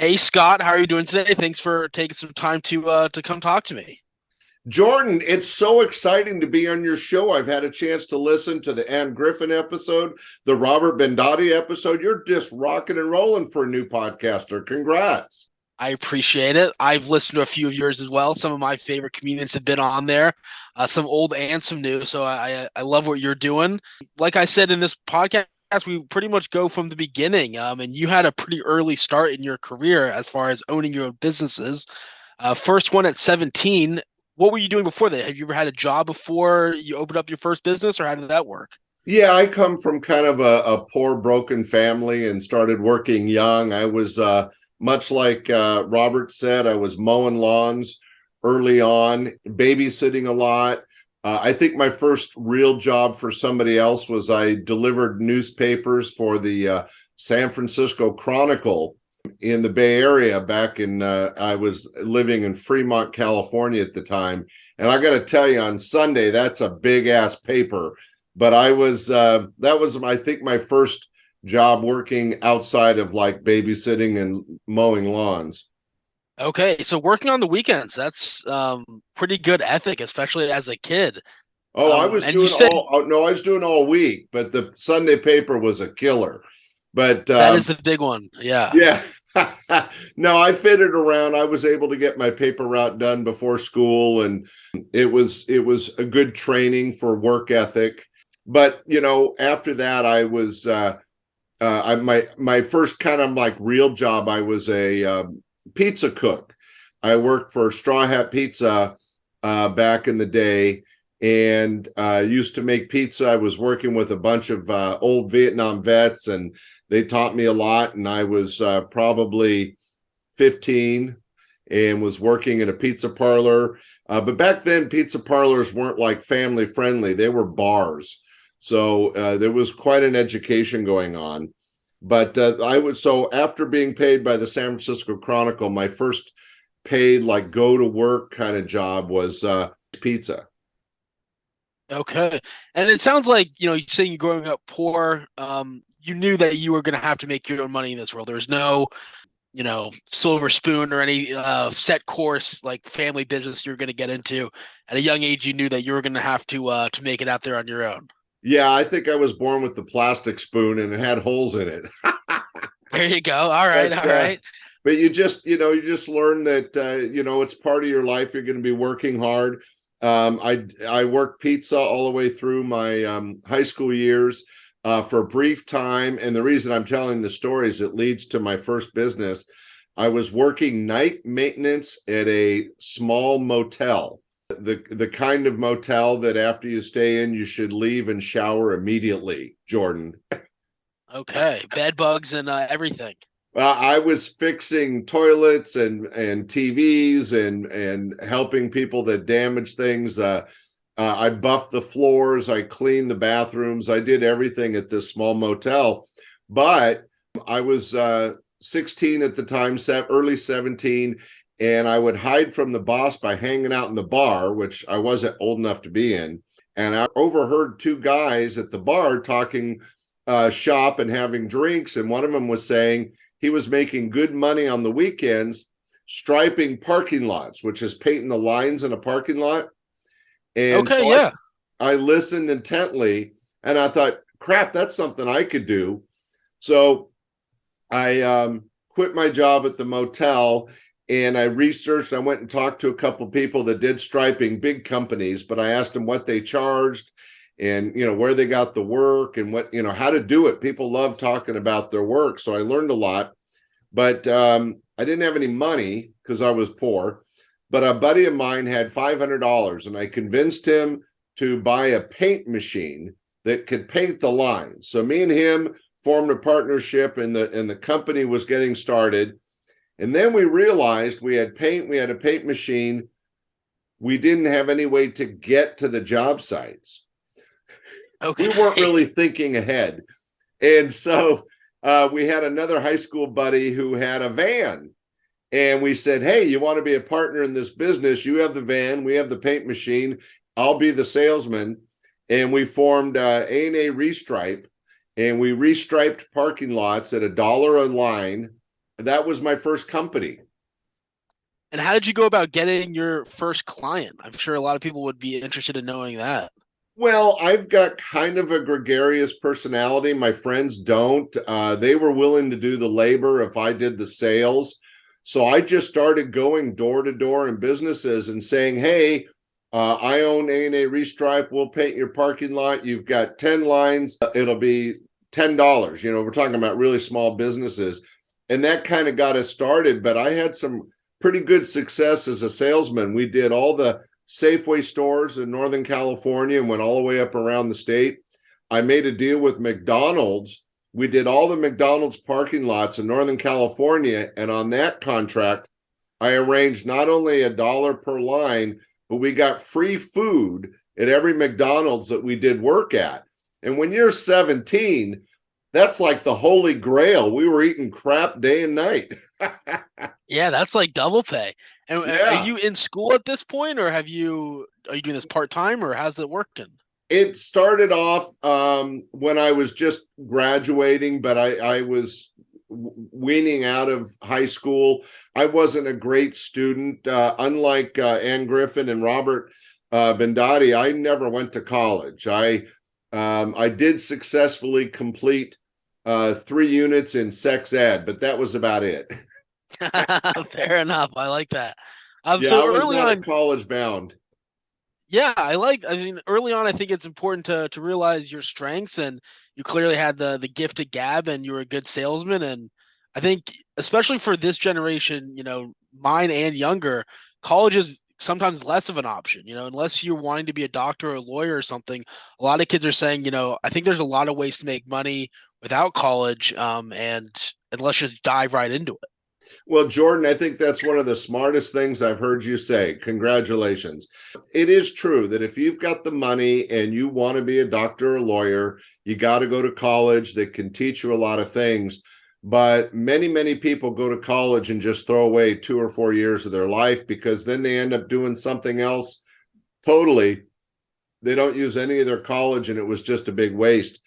Hey Scott, how are you doing today? Thanks for taking some time to come talk to me. Jordan, it's so exciting to be on your show. I've had a chance to listen to the Ann Griffin episode, the Robert Bendotti episode. You're just rocking and rolling for a new podcaster. Congrats. I appreciate it. I've listened to a few of yours as well. Some of my favorite comedians have been on there, some old and some new. So I love what you're doing. Like I said in this podcast, we pretty much go from the beginning. And you had a pretty early start in your career as far as owning your own businesses. First one at 17. What were you doing before that? Have you ever had a job before you opened up your first business, or how did that work? Yeah, I come from kind of a poor, broken family and started working young. I was much like Robert said, I was mowing lawns early on, babysitting a lot. I think my first real job for somebody else was I delivered newspapers for the San Francisco Chronicle in the Bay Area back in, I was living in Fremont, California at the time. And I got to tell you, on Sunday, that's a big ass paper. But that was, I think, my first job working outside of like babysitting and mowing lawns. Okay, so working on the weekends, that's pretty good ethic, especially as a kid. Oh, I was And you doing said all, oh, no, I was doing all week, but the Sunday paper was a killer. But that is the big one. Yeah. yeah, no, I fitted around. I was able to get my paper route done before school, and it was a good training for work ethic. But after that, I was my first kind of like real job. I was a pizza cook. I worked for Straw Hat Pizza back in the day, and used to make pizza. I was working with a bunch of old Vietnam vets, and they taught me a lot. And I was probably 15 and was working at a pizza parlor. But back then, pizza parlors weren't like family friendly; they were bars. So there was quite an education going on. But so after being paid by the San Francisco Chronicle, my first paid like go to work kind of job was pizza. Okay. And it sounds like, you saying you're growing up poor, you knew that you were going to have to make your own money in this world. There's no, silver spoon or any set course like family business you're going to get into. At a young age, you knew that you were going to have to make it out there on your own. Yeah, I think I was born with the plastic spoon and it had holes in it. There you go. All right. but All right. but you just learn that it's part of your life. You're going to be working hard. I worked pizza all the way through my high school years for a brief time, and the reason I'm telling the story is it leads to my first business. I was working night maintenance at a small motel, the kind of motel that after you stay in, you should leave and shower immediately, Jordan. Okay. Bed bugs and everything. I was fixing toilets and TVs and helping people that damaged things. I buffed the floors, I cleaned the bathrooms, I did everything at this small motel. But I was 16 at the time, early 17, and I would hide from the boss by hanging out in the bar, which I wasn't old enough to be in. And I overheard two guys at the bar talking shop and having drinks, and one of them was saying he was making good money on the weekends striping parking lots, which is painting the lines in a parking lot. And Okay. so Yeah. I listened intently, and I thought, crap, that's something I could do. So I quit my job at the motel, and I researched. I went and talked to a couple of people that did striping, big companies, but I asked them what they charged and where they got the work and what how to do it. People love talking about their work, so I learned a lot. But I didn't have any money because I was poor. But a buddy of mine had $500, and I convinced him to buy a paint machine that could paint the lines. So me and him formed a partnership, and the company was getting started. And then we realized we had paint, we had a paint machine. We didn't have any way to get to the job sites. We weren't Okay. really thinking ahead. And so we had another high school buddy who had a van. And we said, hey, you want to be a partner in this business? You have the van, we have the paint machine. I'll be the salesman. And we formed A&A Restripe, and we restriped parking lots at $1 a line. That was my first company. And how did you go about getting your first client? I'm sure a lot of people would be interested in knowing that. Well, I've got kind of a gregarious personality. My friends don't. They were willing to do the labor if I did the sales. So I just started going door to door in businesses and saying, hey, I own A&A Restripe. We'll paint your parking lot. You've got 10 lines. It'll be $10. We're talking about really small businesses. And that kind of got us started. But I had some pretty good success as a salesman. We did all the Safeway stores in Northern California and went all the way up around the state. I made a deal with McDonald's. We did all the McDonald's parking lots in Northern California. And on that contract, I arranged not only $1 per line, but we got free food at every McDonald's that we did work at. And when you're 17, that's like the holy grail. We were eating crap day and night. Yeah, that's like double pay. And are Yeah. you in school at this point, or are you doing this part time, or how's it working? It started off when I was just graduating, but I was weaning out of high school. I wasn't a great student. Unlike Ann Griffin and Robert Bendotti, I never went to college. I did successfully complete 3 units in sex ed, but that was about it. Fair enough. I like that. Yeah, I So was early not a on, college bound. yeah, I mean, early on, I think it's important to realize your strengths, and you clearly had the gift of gab, and you were a good salesman. And I think, especially for this generation, mine and younger, college is sometimes less of an option. Unless you're wanting to be a doctor or a lawyer or something. A lot of kids are saying, I think there's a lot of ways to make money without college, and let's just dive right into it. Well, Jordan, I think that's one of the smartest things I've heard you say. Congratulations. It is true that if you've got the money and you want to be a doctor or a lawyer, you got to go to college that can teach you a lot of things. But many, many people go to college and just throw away 2 or 4 years of their life because then they end up doing something else totally. They don't use any of their college and it was just a big waste.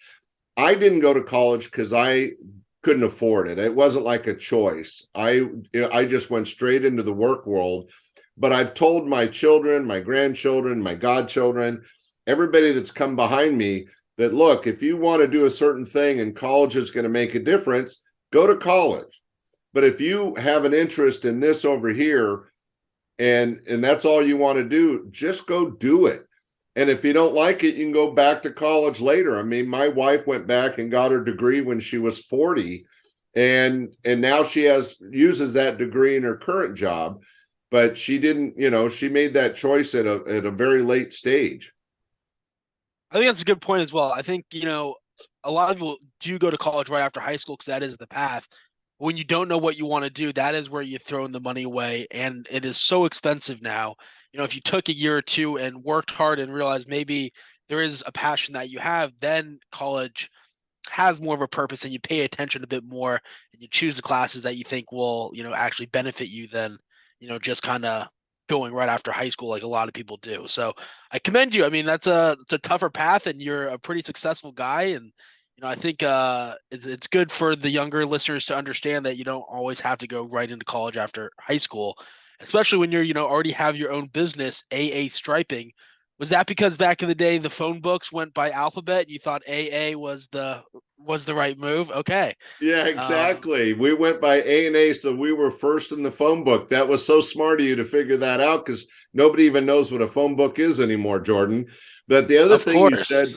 I didn't go to college because I couldn't afford it. It wasn't like a choice. I just went straight into the work world. But I've told my children, my grandchildren, my godchildren, everybody that's come behind me that look, if you want to do a certain thing and college is going to make a difference, go to college. But if you have an interest in this over here and that's all you want to do, just go do it. And if you don't like it, you can go back to college later. I mean, my wife went back and got her degree when she was 40, and now she uses that degree in her current job, but she didn't, she made that choice at a very late stage. I think that's a good point as well. I think, a lot of people do go to college right after high school because that is the path. When you don't know what you want to do, that is where you're throwing the money away. And it is so expensive now. If you took a year or two and worked hard and realized maybe there is a passion that you have, then college has more of a purpose and you pay attention a bit more and you choose the classes that you think will, actually benefit you than, just kind of going right after high school like a lot of people do. So I commend you. I mean, it's a tougher path and you're a pretty successful guy. And, I think it's good for the younger listeners to understand that you don't always have to go right into college after high school, especially when you're, already have your own business, AA Striping. Was that because back in the day the phone books went by alphabet and you thought AA was the right move? Okay. Yeah, Um, exactly. We went by A&A, so we were first in the phone book. That was so smart of you to figure that out because nobody even knows what a phone book is anymore, Jordan. But the other of thing you course. said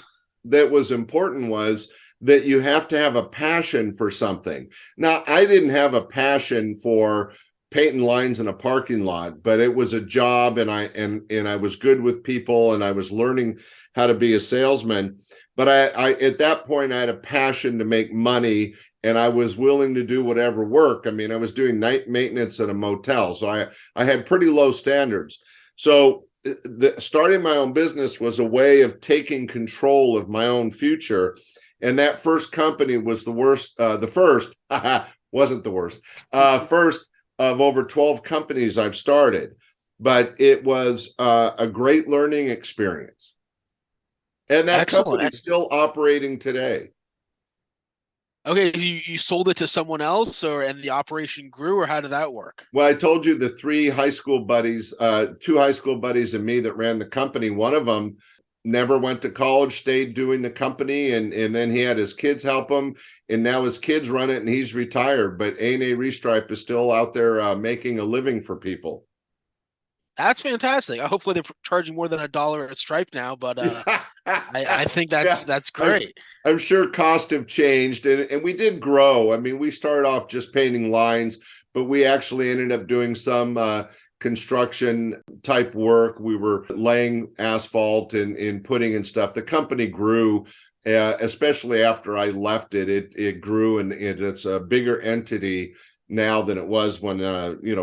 that was important was that you have to have a passion for something. Now, I didn't have a passion for painting lines in a parking lot, but it was a job and I was good with people and I was learning how to be a salesman. But I at that point I had a passion to make money and I was willing to do whatever work. I mean, I was doing night maintenance at a motel, so I had pretty low standards. So starting my own business was a way of taking control of my own future. And that first company was the worst. The first wasn't the worst. First of over 12 companies I've started, but it was a great learning experience. And that company Excellent. is still operating today. Okay, you sold it to someone else, or and the operation grew, or how did that work? Well, I told you the three high school buddies, two high school buddies and me that ran the company. One of them never went to college, stayed doing the company, and then he had his kids help him, and now his kids run it, and he's retired. But A&A Restripe is still out there making a living for people. That's fantastic. Hopefully they're charging more than $1 a stripe now, but Yeah, I think yeah. that's I'm, great. I'm sure costs have changed, and we did grow. I mean, we started off just painting lines, but we actually ended up doing some construction type work. We were laying asphalt and putting in stuff. The company grew, especially after I left it. It grew, and it's a bigger entity now than it was when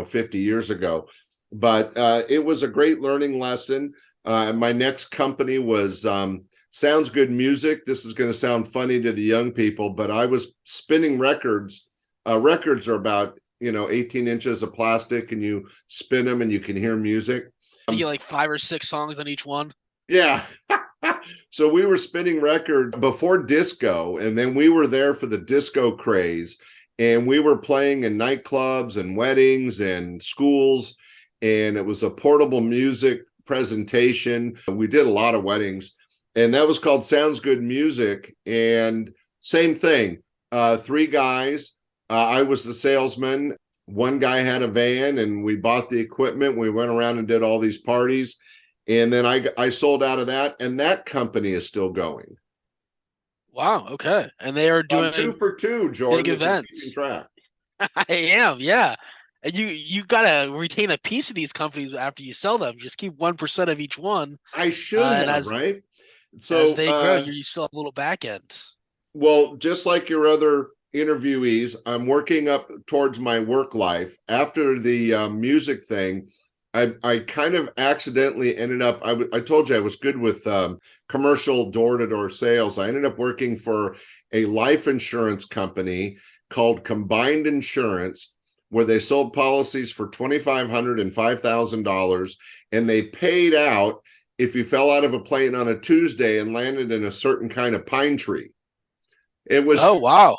50 years ago. But it was a great learning lesson. My next company was Sounds Good Music. This is going to sound funny to the young people, but I was spinning records. Records are about 18 inches of plastic, and you spin them and you can hear music. You get like 5 or 6 songs on each one. Yeah. So we were spinning records before disco, and then we were there for the disco craze, and we were playing in nightclubs and weddings and schools, and it was a portable music presentation. We did a lot of weddings, and that was called Sounds Good Music. And same thing, three guys. I was the salesman. One guy had a van, and we bought the equipment. We went around and did all these parties, and then I sold out of that, and that company is still going. Wow, okay. And they are I'm two doing for two, big Jordan, if you're keeping events. track. I am, yeah. And you gotta retain a piece of these companies after you sell them. Just keep 1% of each one, I should and have, right? as So, they grow, you still have a little back end. well, just like your other interviewees, I'm working up towards my work life. After the music thing, I kind of accidentally ended up. I told you I was good with commercial door to door sales. I ended up working for a life insurance company called Combined Insurance, where they sold policies for $2,500 and $5,000, and they paid out if you fell out of a plane on a Tuesday and landed in a certain kind of pine tree. It was Oh wow.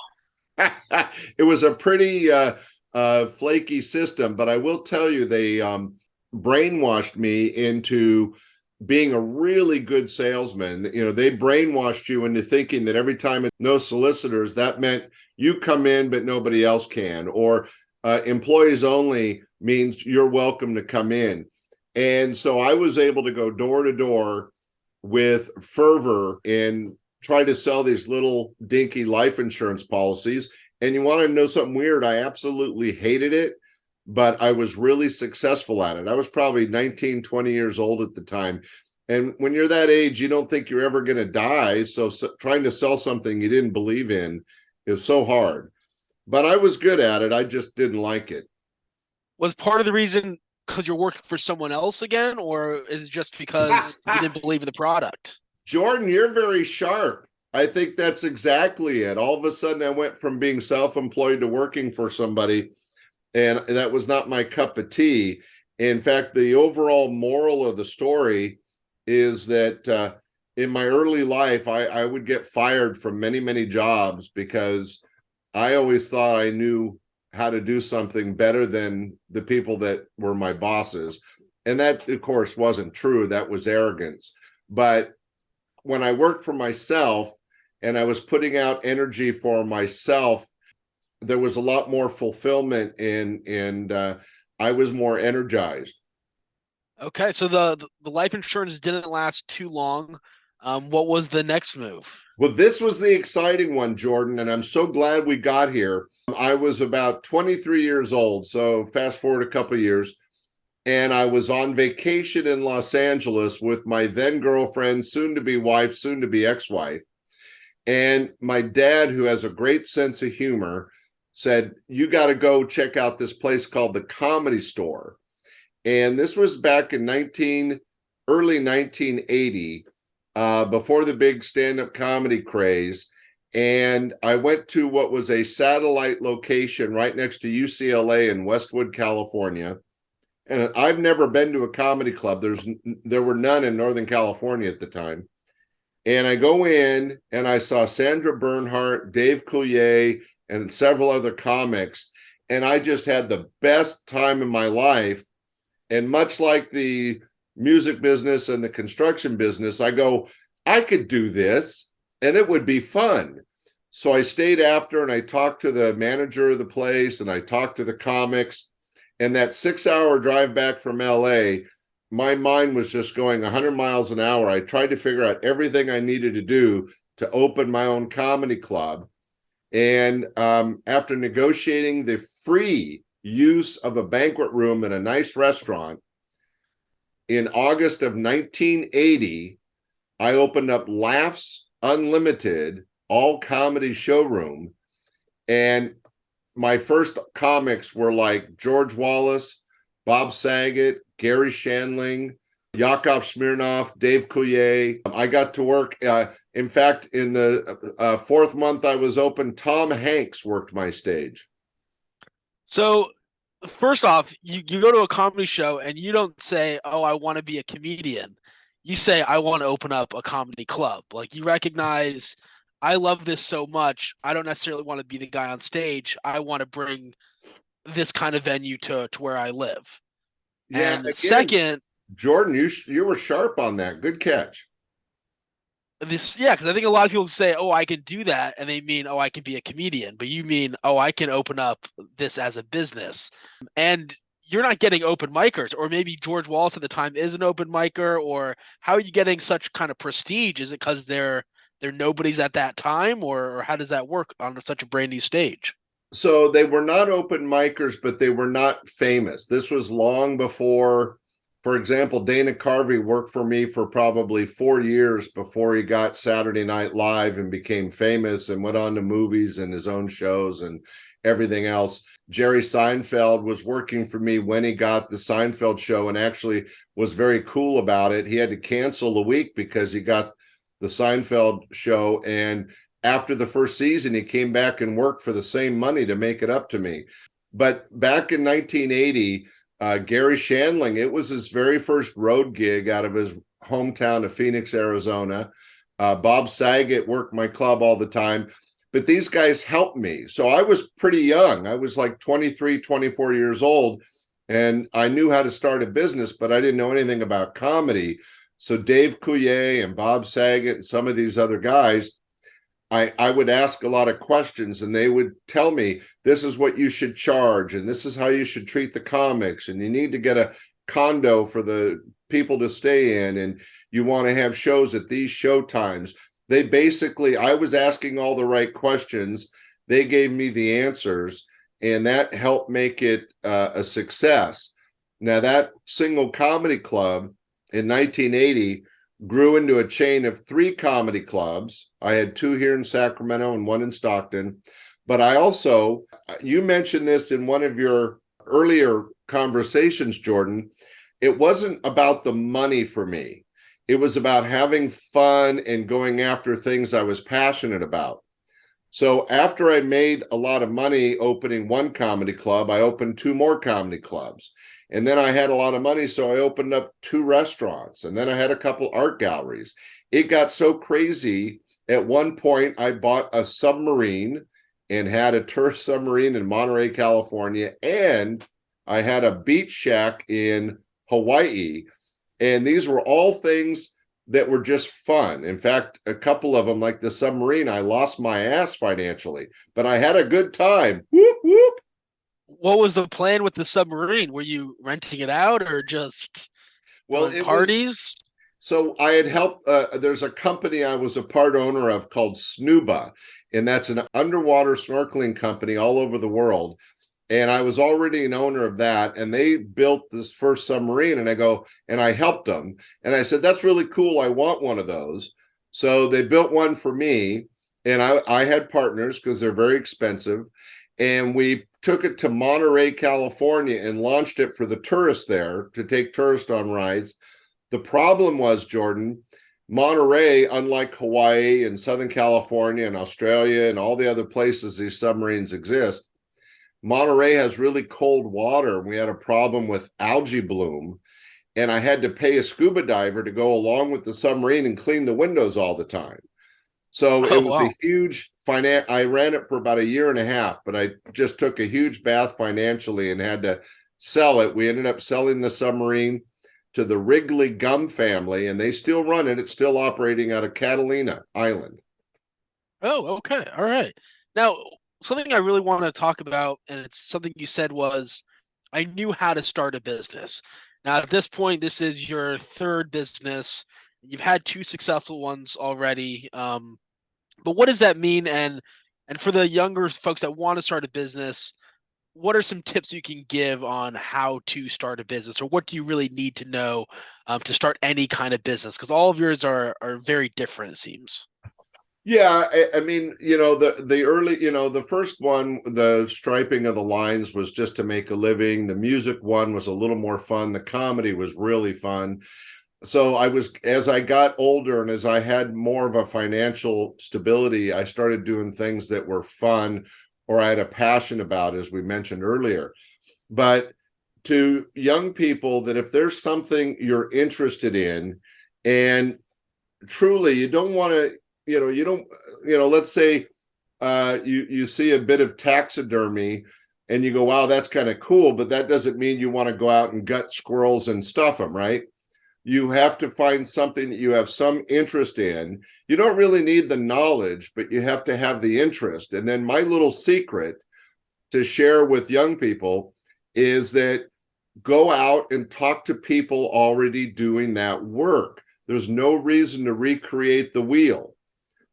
it was a pretty flaky system, but I will tell you they brainwashed me into being a really good salesman. They brainwashed you into thinking that every time no solicitors, that meant you come in but nobody else can, or employees only means you're welcome to come in. And so I was able to go door to door with fervor and try to sell these little dinky life insurance policies. And you want to know something weird? I absolutely hated it, but I was really successful at it. I was probably 19, 20 years old at the time. And when you're that age, you don't think you're ever going to die. So trying to sell something you didn't believe in is so hard. But I was good at it. I just didn't like it. Was part of the reason because you're working for someone else again, or is it just because you didn't believe in the product? Jordan, you're very sharp. I think that's exactly it. All of a sudden, I went from being self employed to working for somebody, and that was not my cup of tea. In fact, the overall moral of the story is that in my early life, I would get fired from many, many jobs because I always thought I knew how to do something better than the people that were my bosses. And that, of course, wasn't true. That was arrogance. But when I worked for myself and I was putting out energy for myself, there was a lot more fulfillment and I was more energized. Okay, so the life insurance didn't last too long. What was the next move? Well, this was the exciting one, Jordan, and I'm so glad we got here. I was about 23 years old, so fast forward a couple of years, and I was on vacation in Los Angeles with my then girlfriend, soon to be wife, soon to be ex-wife. And my dad, who has a great sense of humor, said, "You got to go check out this place called the Comedy Store." And this was back in early 1980, before the big stand-up comedy craze. And I went to what was a satellite location right next to UCLA in Westwood, California. And I've never been to a comedy club. There were none in Northern California at the time. And I go in and I saw Sandra Bernhardt, Dave Coulier, and several other comics. And I just had the best time in my life. And much like the music business and the construction business, I go, I could do this and it would be fun. So I stayed after and I talked to the manager of the place and I talked to the comics. And that 6 hour drive back from LA, my mind was just going 100 miles an hour. I tried to figure out everything I needed to do to open my own comedy club. And after negotiating the free use of a banquet room in a nice restaurant, in August of 1980, I opened up Laughs Unlimited, all comedy showroom. And my first comics were like George Wallace, Bob Saget, Gary Shandling, Yakov Smirnoff, Dave Coulier. I got to work. In fact, in the fourth month I was open, Tom Hanks worked my stage. So first off, you go to a comedy show and you don't say, "Oh, I want to be a comedian." You say, "I want to open up a comedy club." Like you recognize, I love this so much. I don't necessarily want to be the guy on stage. I want to bring this kind of venue to where I live. Yeah, And again, second, Jordan, you were sharp on that. Good catch. because I think a lot of people say, "Oh, I can do that," and they mean, "Oh, I can be a comedian," but you mean, "Oh, I can open up this as a business," and you're not getting open micers, or maybe George Wallace at the time is an open micer, or how are you getting such kind of prestige? Is it because they're nobodies at that time, or how does that work on such a brand new stage? So they were not open micers, but they were not famous. This was long before, for example, Dana Carvey worked for me for probably 4 years before he got Saturday Night Live and became famous and went on to movies and his own shows and everything else. Jerry Seinfeld was working for me when he got the Seinfeld show and actually was very cool about it. He had to cancel a week because he got the Seinfeld show, and after the first season, he came back and worked for the same money to make it up to me. But back in 1980, Gary Shandling, it was his very first road gig out of his hometown of Phoenix, Arizona. Bob Saget worked my club all the time, but these guys helped me. So I was pretty young. I was like 23, 24 years old, and I knew how to start a business, but I didn't know anything about comedy. So Dave Coulier and Bob Saget and some of these other guys, I would ask a lot of questions and they would tell me, this is what you should charge and this is how you should treat the comics, and you need to get a condo for the people to stay in, and you want to have shows at these show times. They basically, I was asking all the right questions. They gave me the answers, and that helped make it a success. Now, that single comedy club in 1980 grew into a chain of 3 comedy clubs. I had 2 here in Sacramento and 1 in Stockton. But I also, you mentioned this in one of your earlier conversations, Jordan, it wasn't about the money for me. It was about having fun and going after things I was passionate about. So after I made a lot of money opening 1 comedy club, I opened 2 more comedy clubs. And then I had a lot of money, so I opened up 2 restaurants. And then I had a couple art galleries. It got so crazy. At one point, I bought a submarine and had a tourist submarine in Monterey, California. And I had a beach shack in Hawaii. And these were all things that were just fun. In fact, a couple of them, like the submarine, I lost my ass financially, but I had a good time. Whoop, whoop. What was the plan with the submarine? Were you renting it out or just Well, throwing it was, parties? so I had helped. There's a company I was a part owner of called Snuba, and that's an underwater snorkeling company all over the world. And I was already an owner of that, and they built this first submarine, and I go, and I helped them. And I said, that's really cool. I want one of those. So they built one for me, and I had partners because they're very expensive. And we took it to Monterey, California, and launched it for the tourists there to take tourists on rides. The problem was, Jordan, Monterey, unlike Hawaii and Southern California and Australia and all the other places these submarines exist, Monterey has really cold water. We had a problem with algae bloom. and I had to pay a scuba diver to go along with the submarine and clean the windows all the time. So it Oh was wow. a huge finance. I ran it for about a year and a half, but I just took a huge bath financially and had to sell it. We ended up selling the submarine to the Wrigley Gum family, and they still run it. It's still operating out of Catalina Island. Oh, okay. All right. Now, something I really want to talk about, and it's something you said was, I knew how to start a business. Now, at this point, this is your third business. You've had two successful ones already. But what does that mean? And for the younger folks that want to start a business, what are some tips you can give on how to start a business, or what do you really need to know to start any kind of business? Because all of yours are very different, it seems. Yeah, I mean, the early, the first one, the striping of the lines was just to make a living. The music one was a little more fun. The comedy was really fun. So as I got older and as I had more of a financial stability, I started doing things that were fun or I had a passion about, as we mentioned earlier. But to young people, that if there's something you're interested in, and truly you don't want to, you don't, let's say you see a bit of taxidermy and you go, wow, that's kind of cool, but that doesn't mean you want to go out and gut squirrels and stuff them, right? You have to find something that you have some interest in. You don't really need the knowledge, but you have to have the interest. And then my little secret to share with young people is that go out and talk to people already doing that work. There's no reason to recreate the wheel.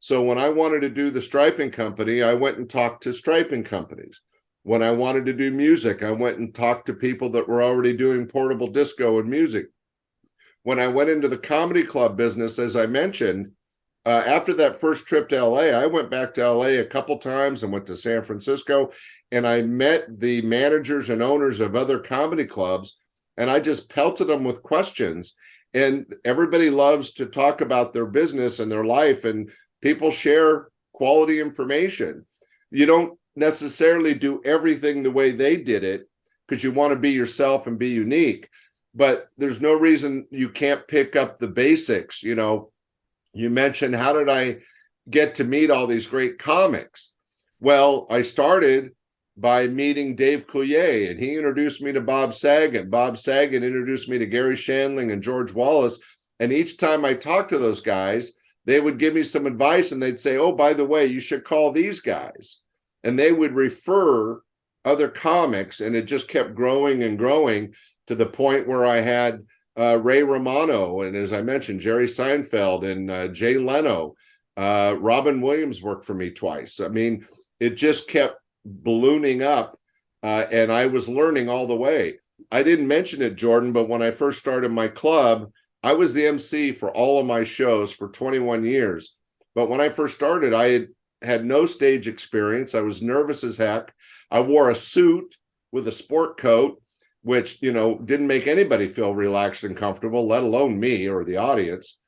So when I wanted to do the striping company, I went and talked to striping companies. When I wanted to do music, I went and talked to people that were already doing portable disco and music. When I went into the comedy club business, as I mentioned, after that first trip to LA, I went back to LA a couple times and went to San Francisco, and I met the managers and owners of other comedy clubs, and I just pelted them with questions. And everybody loves to talk about their business and their life, and people share quality information. You don't necessarily do everything the way they did it because you want to be yourself and be unique, but there's no reason you can't pick up the basics. You mentioned, how did I get to meet all these great comics? Well, I started by meeting Dave Coulier, and he introduced me to Bob Saget. Bob Saget introduced me to Gary Shandling and George Wallace. And each time I talked to those guys, they would give me some advice and they'd say, oh, by the way, you should call these guys. And they would refer other comics, and it just kept growing and growing to the point where I had Ray Romano, and as I mentioned, Jerry Seinfeld and Jay Leno. Robin Williams worked for me twice. I mean, it just kept ballooning up, and I was learning all the way. I didn't mention it, Jordan, but when I first started my club, I was the MC for all of my shows for 21 years. But when I first started, I had no stage experience. I was nervous as heck. I wore a suit with a sport coat, which, didn't make anybody feel relaxed and comfortable, let alone me or the audience.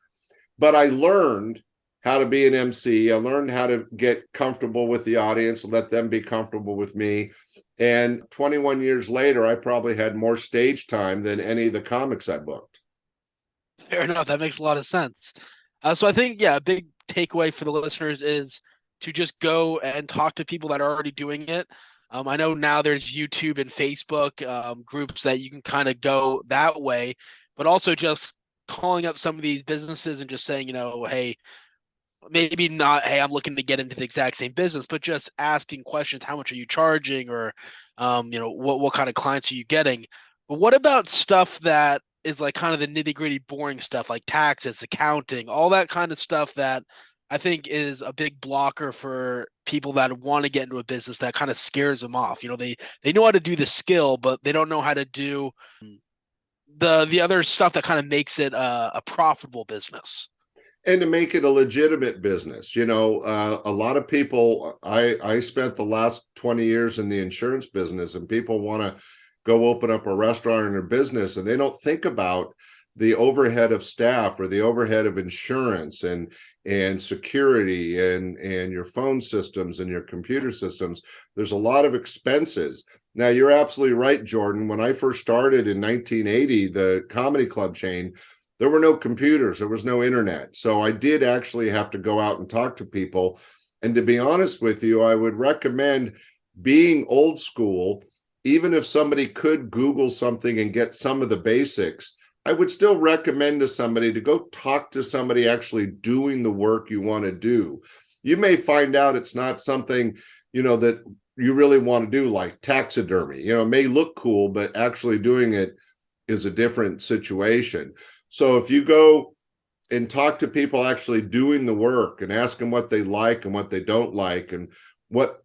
But I learned how to be an MC. I learned how to get comfortable with the audience, let them be comfortable with me. And 21 years later, I probably had more stage time than any of the comics I booked. Fair enough. That makes a lot of sense. So I think, yeah, a big takeaway for the listeners is to just go and talk to people that are already doing it. I know now there's YouTube and Facebook groups that you can kind of go that way, but also just calling up some of these businesses and just saying, hey, maybe not, hey, I'm looking to get into the exact same business, but just asking questions, how much are you charging, or what kind of clients are you getting? But what about stuff that is like kind of the nitty-gritty boring stuff like taxes, accounting, all that kind of stuff that I think is a big blocker for people that want to get into a business, that kind of scares them off. They know how to do the skill, but they don't know how to do the other stuff that kind of makes it a profitable business. And to make it a legitimate business. A lot of people, I spent the last 20 years in the insurance business, and people want to go open up a restaurant or a business, and they don't think about the overhead of staff or the overhead of insurance and security and your phone systems and your computer systems. There's a lot of expenses. Now, you're absolutely right, Jordan. When I first started in 1980, the comedy club chain, there were no computers, there was no internet. So I did actually have to go out and talk to people. And to be honest with you, I would recommend being old school. Even if somebody could Google something and get some of the basics, I would still recommend to somebody to go talk to somebody actually doing the work you want to do. You may find out it's not something, that you really want to do, like taxidermy. It may look cool, but actually doing it is a different situation. So if you go and talk to people actually doing the work and ask them what they like and what they don't like and what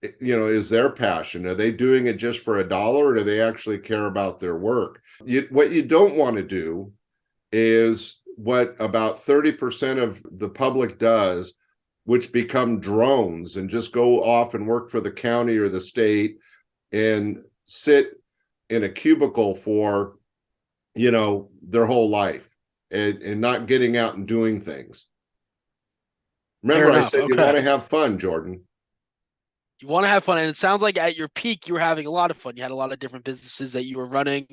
is their passion, are they doing it just for a dollar, or do they actually care about their work? What you don't want to do is what about 30% of the public does, which become drones and just go off and work for the county or the state and sit in a cubicle for, their whole life, and not getting out and doing things. Fair Remember, I enough. said you want Okay. to have fun, Jordan. You want to have fun, and it sounds like at your peak you were having a lot of fun. You had a lot of different businesses that you were running,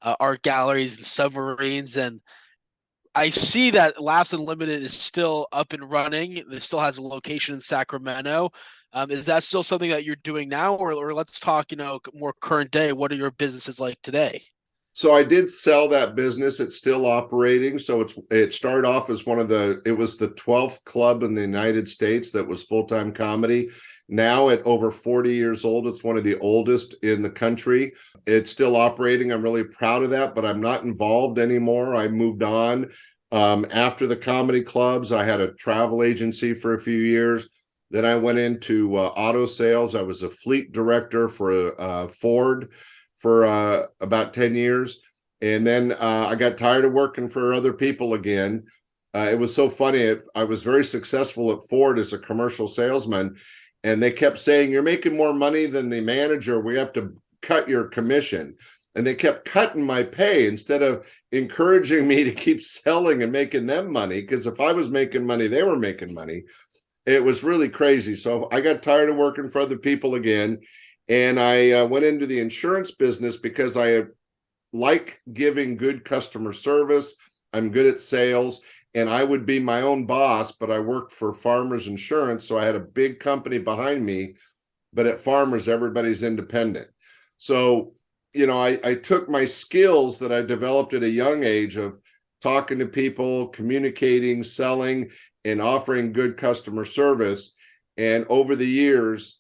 art galleries and submarines, and I see that Laughs Unlimited is still up and running. It still has a location in Sacramento. Is that still something that you're doing now, or let's talk, more current day? What are your businesses like today? So I did sell that business. It's still operating. So it started off as it was the 12th club in the United States that was full-time comedy. Now at over 40 years old, it's one of the oldest in the country. It's still operating. I'm really proud of that, but I'm not involved anymore. I moved on. After the comedy clubs, I had a travel agency for a few years. Then I went into auto sales. I was a fleet director for Ford for about 10 years. And then I got tired of working for other people again. It was so funny. I was very successful at Ford as a commercial salesman. And they kept saying, "You're making more money than the manager. We have to cut your commission." And they kept cutting my pay instead of encouraging me to keep selling and making them money. Because if I was making money, they were making money. It was really crazy. So I got tired of working for other people again. And I went into the insurance business because I like giving good customer service. I'm good at sales, and I would be my own boss, but I worked for Farmers Insurance. So I had a big company behind me, but at Farmers, everybody's independent. So, I took my skills that I developed at a young age of talking to people, communicating, selling, and offering good customer service. And over the years,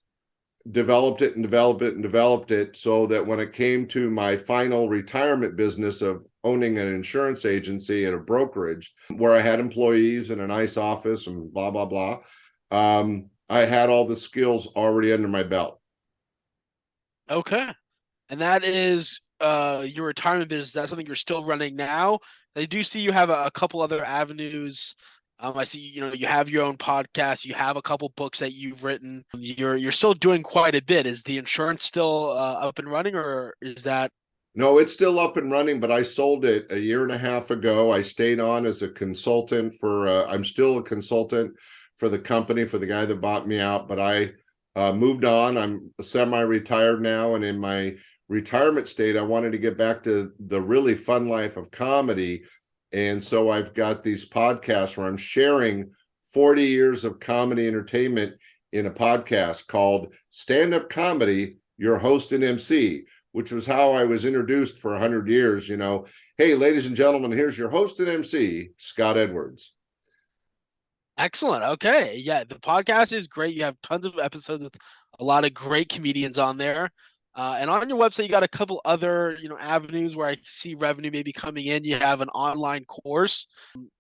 developed it and developed it and developed it so that when it came to my final retirement business of owning an insurance agency and a brokerage where I had employees and a nice office and blah, blah, blah, I had all the skills already under my belt. Okay. And that is your retirement business. That's something you're still running now. I do see you have a couple other avenues. I see, you have your own podcast. You have a couple books that you've written. You're still doing quite a bit. Is the insurance still up and running, or is that? No, it's still up and running, but I sold it a year and a half ago. I stayed on as a consultant I'm still a consultant for the company, for the guy that bought me out, but I moved on. I'm semi-retired now. And in my retirement state, I wanted to get back to the really fun life of comedy. And so I've got these podcasts where I'm sharing 40 years of comedy entertainment in a podcast called Stand Up Comedy, Your Host and MC, which was how I was introduced for 100 years. Hey, ladies and gentlemen, here's your host and MC, Scott Edwards. Excellent. Okay. Yeah, the podcast is great. You have tons of episodes with a lot of great comedians on there. And on your website, you got a couple other, avenues where I see revenue maybe coming in. You have an online course.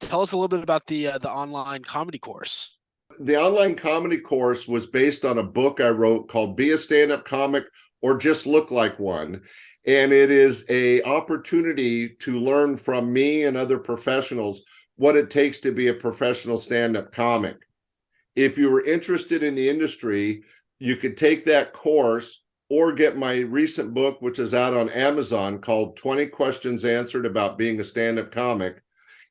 Tell us a little bit about the online comedy course. The online comedy course was based on a book I wrote called Be a Stand-Up Comic or Just Look Like One. And it is a opportunity to learn from me and other professionals what it takes to be a professional stand-up comic. If you were interested in the industry, you could take that course or get my recent book, which is out on Amazon, called 20 Questions Answered About Being a Stand-Up Comic.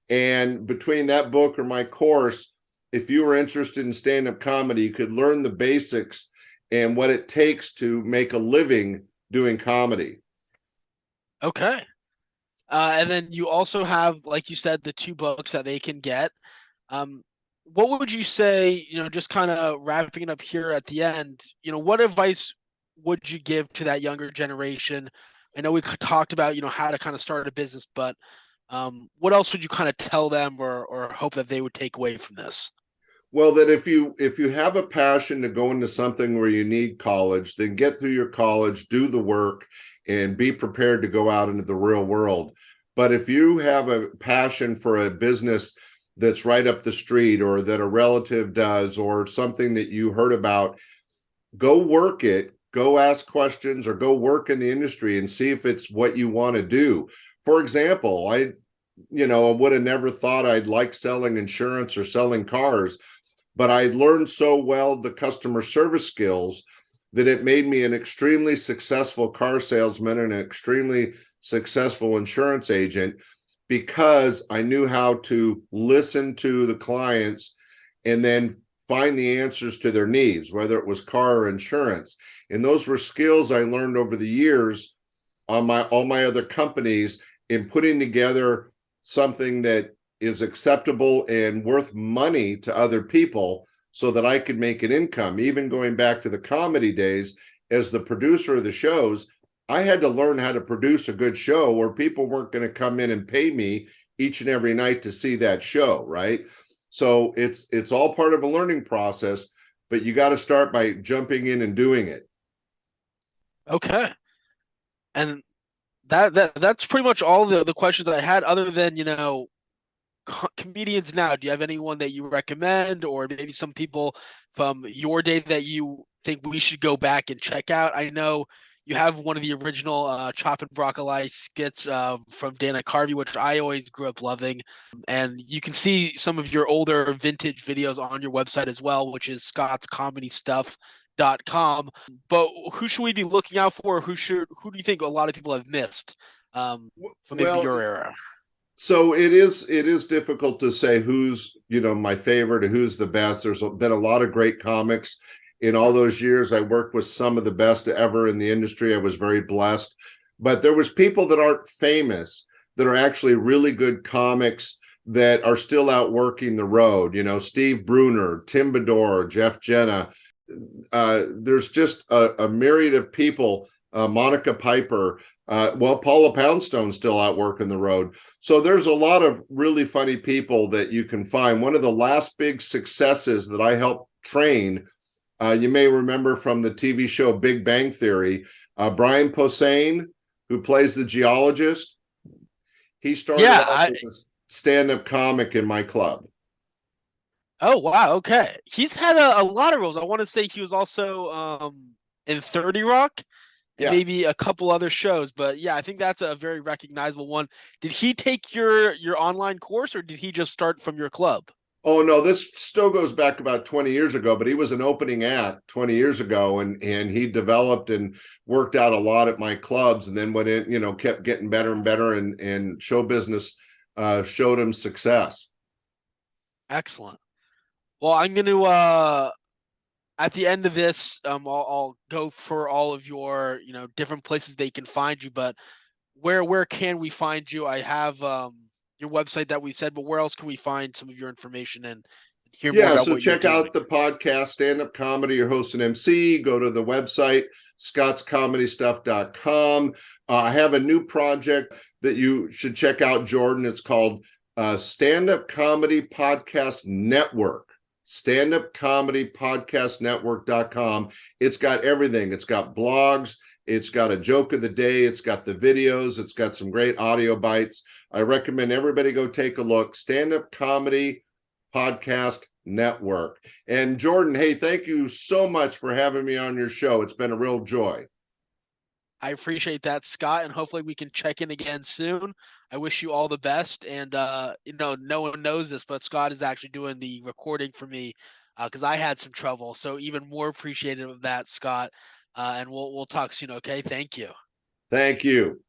And between that book or my course, if you were interested in stand-up comedy, you could learn the basics and what it takes to make a living doing comedy. Okay. And then you also have, like you said, the two books that they can get. Um, what would you say, just kind of wrapping it up here at the end, what advice would you give to that younger generation? I know we talked about, how to kind of start a business, but what else would you kind of tell them or hope that they would take away from this? Well, that if you have a passion to go into something where you need college, then get through your college, do the work, and be prepared to go out into the real world. But if you have a passion for a business that's right up the street, or that a relative does, or something that you heard about, go work it, go ask questions, or go work in the industry and see if it's what you want to do. For example, I would have never thought I'd like selling insurance or selling cars, but I learned so well the customer service skills that it made me an extremely successful car salesman and an extremely successful insurance agent, because I knew how to listen to the clients and then find the answers to their needs, whether it was car or insurance. And those were skills I learned over the years on my all my other companies, in putting together something that is acceptable and worth money to other people, so that I could make an income. Even going back to the comedy days, as the producer of the shows, I had to learn how to produce a good show where people weren't going to come in and pay me each and every night to see that show, right? So it's all part of a learning process, but you got to start by jumping in and doing it. Okay. And that's pretty much all the questions I had, other than, comedians now. Do you have anyone that you recommend, or maybe some people from your day that you think we should go back and check out? I know you have one of the original Chop and Broccoli skits from Dana Carvey, which I always grew up loving. And you can see some of your older vintage videos on your website as well, which is scottscomedystuff.com. But who should we be looking out for? Who do you think a lot of people have missed from maybe Well, your era? so it is difficult to say who's my favorite or who's the best. There's been a lot of great comics in all those years. I worked with some of the best ever in the industry. I was very blessed, but there was people that aren't famous that are actually really good comics that are still out working the road. Steve Bruner, Tim Bedore, Jeff Jenna. There's just a myriad of people. Monica Piper. Paula Poundstone's still out working the road. So there's a lot of really funny people that you can find. One of the last big successes that I helped train, you may remember from the TV show Big Bang Theory, Brian Posehn, who plays the geologist. He started Yeah, off as a stand-up comic in my club. oh wow, okay. He's had a lot of roles. I want to say he was also in 30 Rock and Yeah. maybe a couple other shows, but yeah, I think that's a very recognizable one. Did he take your online course, or did he just start from your club? Oh no, this still goes back about 20 years ago, but he was an opening act 20 years ago, and he developed and worked out a lot at my clubs, and then went in, kept getting better and better, and show business showed him success. Excellent. Well, I'm going to at the end of this, I'll go for all of your, different places they can find you, but where can we find you? I have your website that we said, but where else can we find some of your information and hear more Yeah, about so what you're check doing? out the podcast, Stand Up Comedy, your host and MC. Go to the website, scottscomedystuff.com. I have a new project that you should check out, Jordan. It's called Stand Up Comedy Podcast Network. Stand Up Comedy Podcast Network.com. It's got everything. It's got blogs. It's got a joke of the day. It's got the videos. It's got some great audio bites. I recommend everybody go take a look. Stand Up Comedy Podcast Network. And Jordan, hey, thank you so much for having me on your show. It's been a real joy. I appreciate that, Scott, and hopefully we can check in again soon. I wish you all the best. And no one knows this, but Scott is actually doing the recording for me because I had some trouble. So even more appreciative of that, Scott. And we'll talk soon. Okay, thank you. Thank you.